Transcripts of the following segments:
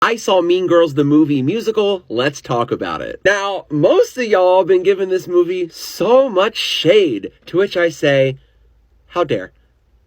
I saw Mean Girls the movie musical. Let's talk about it. Now, most of y'all have been giving this movie so much shade, to which I say, how dare.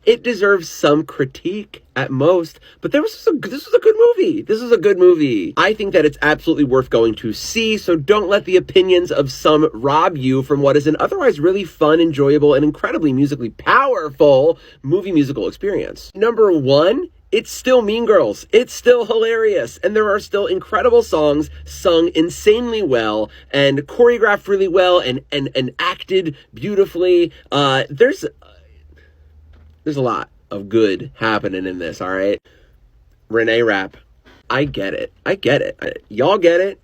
It deserves some critique at most, but this was a good movie. This is a good movie. I think that it's absolutely worth going to see, so don't let the opinions of some rob you from what is an otherwise really fun, enjoyable, and incredibly musically powerful movie musical experience. Number one, it's still Mean Girls. It's still hilarious. And there are still incredible songs sung insanely well and choreographed really well and acted beautifully. There's a lot of good happening in this, all right? Renee Rapp, I get it. Y'all get it.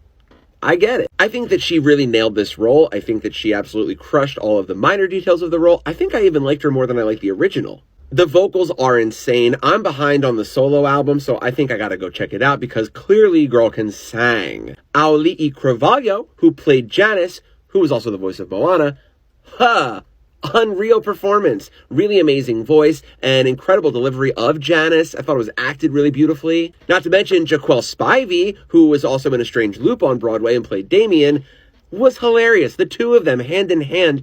I get it. I think that she really nailed this role. I think that she absolutely crushed all of the minor details of the role. I think I even liked her more than I liked the original. The vocals are insane. I'm behind on the solo album, so I think I gotta go check it out because clearly girl can sing. Auli'i Cravalho, who played Janice, who was also the voice of Moana, unreal performance, really amazing voice, and incredible delivery of Janice. I thought it was acted really beautifully. Not to mention Jaquel Spivey, who was also in A Strange Loop on Broadway and played Damien, was hilarious. The two of them, hand in hand,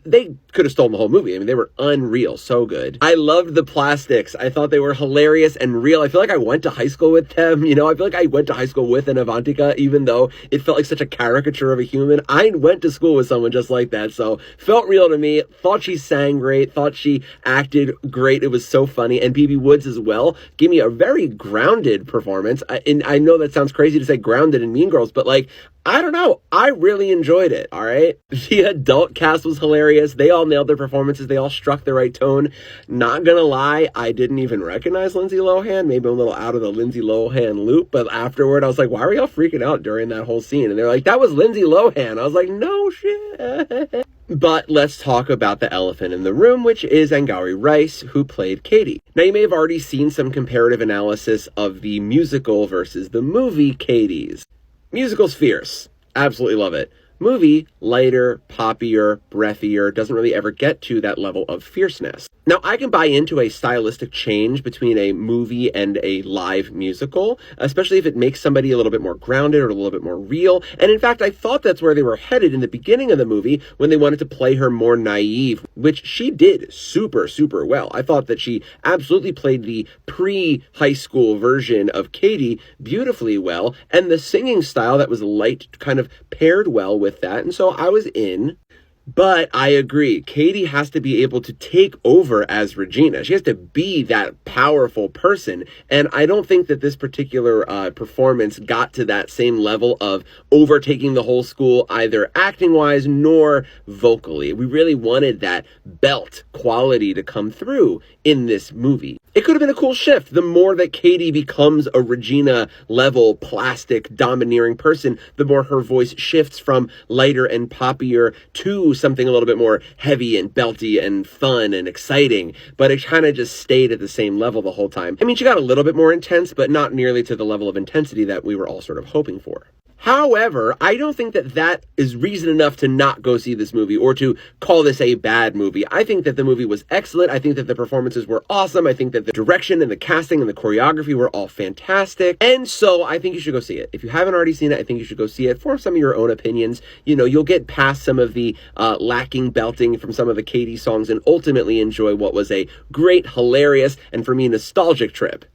they could have stolen the whole movie. I mean, they were unreal, so good. I loved the plastics. I thought they were hilarious and real. I feel like I went to high school with them. You know, I feel like I went to high school with an Avantika, even though it felt like such a caricature of a human. I went to school with someone just like that, so felt real to me. Thought she sang great. Thought she acted great. It was so funny. And BB Woods as well gave me a very grounded performance. And I know that sounds crazy to say grounded in Mean Girls, but like, I don't know. I really enjoyed it, all right? The adult cast was hilarious. They all nailed their performances. They all struck the right tone. Not gonna lie, I didn't even recognize Lindsay Lohan. Maybe I'm a little out of the Lindsay Lohan loop, but afterward I was like, why were y'all freaking out during that whole scene? And they're like, that was Lindsay Lohan. I was like, no shit. But let's talk about the elephant in the room, which is Angourie Rice, who played Katie. Now, you may have already seen some comparative analysis of the musical versus the movie Katie's. Musical's fierce. Absolutely love it. Movie, lighter, poppier, breathier, doesn't really ever get to that level of fierceness. Now, I can buy into a stylistic change between a movie and a live musical, especially if it makes somebody a little bit more grounded or a little bit more real. And in fact, I thought that's where they were headed in the beginning of the movie when they wanted to play her more naive, which she did super, super well. I thought that she absolutely played the pre-high school version of Katie beautifully well, and the singing style that was light kind of paired well with that, and so I was in. But I agree, Katie has to be able to take over as Regina. She has to be that powerful person, and I don't think that this particular performance got to that same level of overtaking the whole school, either acting-wise nor vocally. We really wanted that belt quality to come through in this movie. It could have been a cool shift. The more that Katie becomes a Regina-level, plastic, domineering person, the more her voice shifts from lighter and poppier to something a little bit more heavy and belty and fun and exciting. But it kind of just stayed at the same level the whole time. I mean, she got a little bit more intense, but not nearly to the level of intensity that we were all sort of hoping for. However, I don't think that that is reason enough to not go see this movie or to call this a bad movie. I think that the movie was excellent. I think that the performances were awesome. I think that the direction and the casting and the choreography were all fantastic. And so I think you should go see it. If you haven't already seen it, I think you should go see it. Form some of your own opinions. You know, you'll get past some of the lacking belting from some of the Katie songs and ultimately enjoy what was a great, hilarious, and for me, nostalgic trip